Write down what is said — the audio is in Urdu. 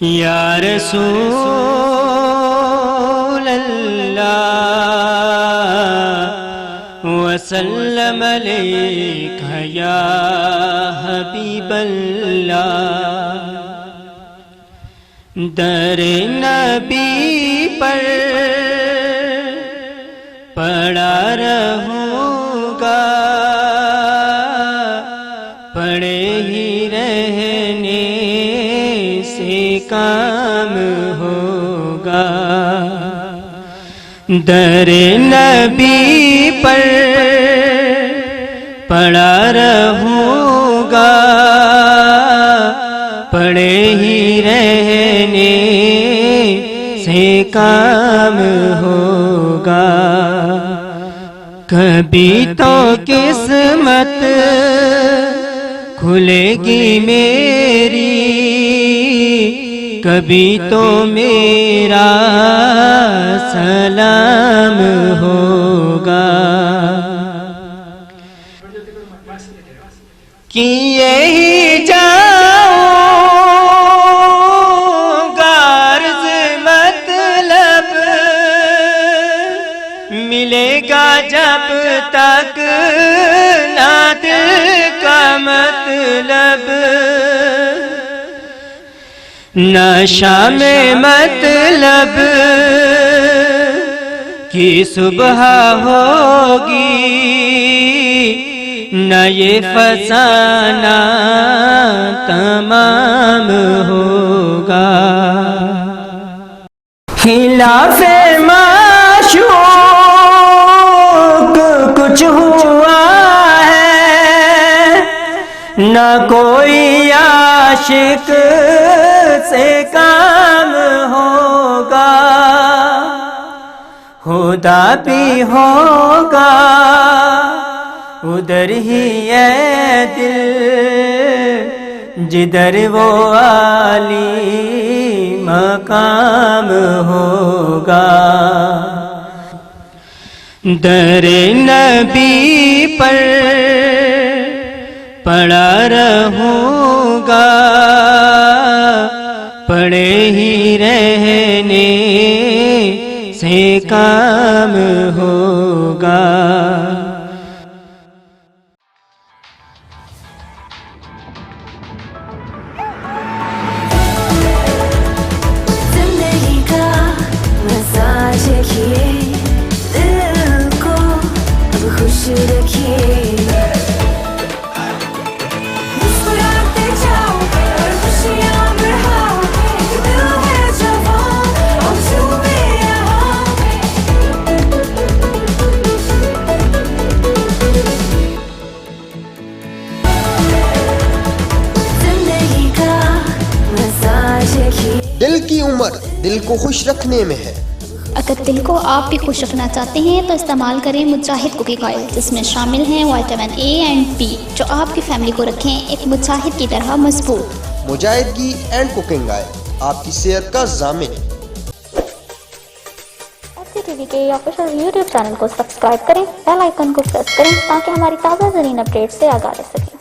یا رسول اللہ وسلم علیک یا حبیب اللہ، در نبی پر پڑا رہوں گا، پڑے ہی رہنے سے کام ہوگا، در نبی پر پڑا رہوں گا، پڑے ہی رہنے سے کام ہوگا، کبھی تو قسمت کھلے گی میری، کبھی تو میرا سلام ہوگا، کہ یہی جاؤں گا عرض مطلب ملے گا جب تک نہ دل کا مطلب، نہ شام مطلب کی صبح ہوگی، نہ یہ فسانہ تمام ہوگا، خلاف معشوق کچھ ہوا ہے، نہ کوئی عاشق سے کام ہوگا، خدا بھی ہوگا ادھر ہی ہے دل جدھر وہ عالی مقام ہوگا، در نبی پر پڑا رہوں گا، پڑے ہی رہنے سے کام ہوگا، زندگی کا مزاج رکھیے، دل کو اب خوش رکھیے، مسکراتے جاؤ اور خوشیاں بڑھاؤ، ایک دل ہے جوان اور جھومے یہاں، زندگی کا مزاج رکھیے۔ دل کی عمر دل کو خوش رکھنے میں ہے۔ اگر دل کو آپ بھی خوش رکھنا چاہتے ہیں تو استعمال کریں مجاہد کوکنگ آئل، جس میں شامل ہیں وٹامن اے اینڈ بی، جو آپ کی فیملی کو رکھیں ایک مجاہد کی طرح مضبوط۔ مجاہدگی اینڈ کوکنگ آئل آپ کی صحت کا ضامن۔ FCTV کے آفیشیل یوٹیوب چینل کو سبسکرائب کریں، بیل آئیکن کو پریس کریں تاکہ ہماری تازہ ترین اپڈیٹ سے آگاہ رہ سکیں۔